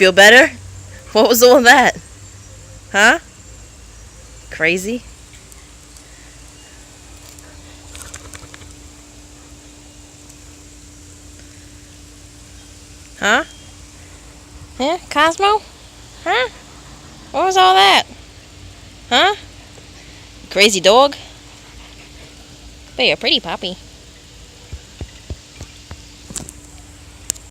Feel better? What was all that? Huh? Crazy? Huh? Yeah, Cosmo? Huh? What was all that? Huh? Crazy dog? But you're a pretty puppy.